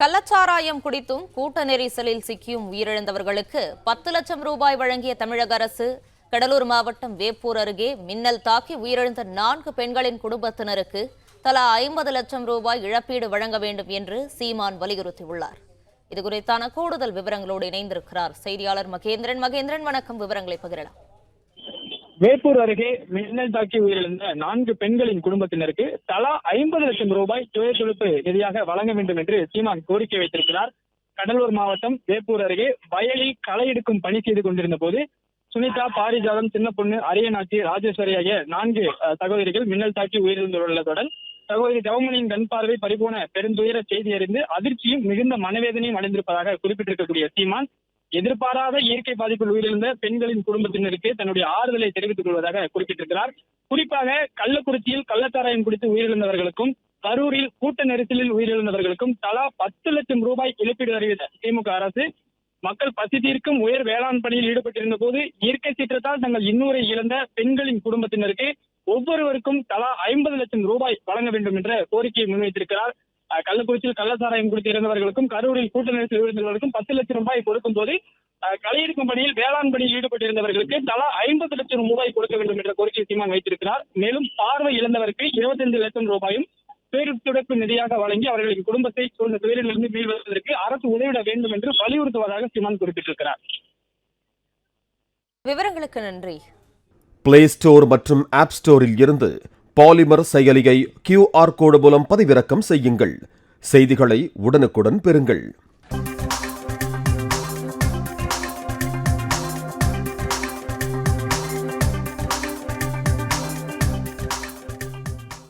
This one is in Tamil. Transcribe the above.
கள்ளச்சாராயம் குடித்தும் கூட்ட நெரிசலில் சிக்கியும் உயிரிழந்தவர்களுக்கு 10 லட்சம் ரூபாய் வழங்கிய தமிழக அரசு கடலூர் மாவட்டம் வேப்பூர் அருகே மின்னல் தாக்கி உயிரிழந்த 4 பெண்களின் குடும்பத்தினருக்கு தலா 50 லட்சம் ரூபாய் இழப்பீடு வழங்க வேண்டும் என்று சீமான் வலியுறுத்தியுள்ளார். இதுகுறித்தான கூடுதல் விவரங்களோடு இணைந்திருக்கிறார் செய்தியாளர் மகேந்திரன். வணக்கம், விவரங்களை பகிரலாம். வேப்பூர் அருகே மின்னல் தாக்கி உயிரிழந்த 4 பெண்களின் குடும்பத்தினருக்கு தலா 50 லட்சம் ரூபாய் சுயதுழைப்பு நிதியாக வழங்க வேண்டும் என்று சீமான் கோரிக்கை வைத்திருக்கிறார். கடலூர் மாவட்டம் வேப்பூர் அருகே வயலில் களை எடுக்கும் பணி செய்து கொண்டிருந்த போது சுனிதா, பாரிஜாதம், சின்ன பொண்ணு, அரியநாச்சி, ராஜேஸ்வரி ஆகிய 4 சகோதரிகள் மின்னல் தாக்கி உயிரிழந்துள்ளதுடன் சகோதரி தவமணியின் கண் பார்வை பறிபோன பெருந்துயர செய்தி அறிந்து அதிர்ச்சியும் மிகுந்த மனவேதனையும் அடைந்திருப்பதாக குறிப்பிட்டிருக்கக்கூடிய சீமான், எதிர்பாராத இயற்கை பாதிப்பில் உயிரிழந்த பெண்களின் குடும்பத்தினருக்கு தன்னுடைய ஆறுதலை தெரிவித்துக் கொள்வதாக குறிப்பிட்டிருக்கிறார். குறிப்பாக கள்ளக்குறிச்சியில் கள்ளச்சாராயம் குடித்து உயிரிழந்தவர்களுக்கும் கரூரில் கூட்ட நெரிசலில் உயிரிழந்தவர்களுக்கும் தலா 10 லட்சம் ரூபாய் இழப்பீடு அறிவித்த திமுக அரசு மக்கள் பசி தீர்க்கும் உயர் வேளாண் பணியில் ஈடுபட்டிருந்த போது இயற்கை சீற்றத்தால் தங்கள் இன்னுரை இழந்த பெண்களின் குடும்பத்தினருக்கு ஒவ்வொருவருக்கும் தலா 50 லட்சம் ரூபாய் வழங்க வேண்டும் என்ற கோரிக்கையை முன்வைத்திருக்கிறார். கள்ளக்குறிச்சியில் கள்ளச்சாராயம் குடித்து இறந்தவர்களுக்கும் கரூரில் கூட்ட நெரிசலில் இருந்தவர்களுக்கும் 10 லட்சம் ரூபாய் கொடுக்கும் போது களை பணியில் வேளாண் பணியில் ஈடுபட்டிருந்தவர்களுக்கு தலா 50 லட்சம் ரூபாய் கொடுக்க வேண்டும் என்ற கோரிக்கை சீமான் வைத்திருக்கிறார். மேலும் பார்வை இழந்தவருக்கு 25 லட்சம் ரூபாயும் பேருத்துடைப்பு நிதியாக வழங்கி அவர்களின் குடும்பத்தை சூழ்ந்த துயரிலிருந்து மீள்வதற்கு அரசு உதவிட வேண்டும் என்று வலியுறுத்துவதாக சீமான் குறிப்பிட்டிருக்கிறார். விவரங்களுக்கு நன்றி. பிளே ஸ்டோர் மற்றும் ஆப் ஸ்டோரில் இருந்து பாலிமர் செயலியை QR கோடு மூலம் பதிவிறக்கம் செய்யுங்கள். செய்திகளை உடனுக்குடன் பெறுங்கள்.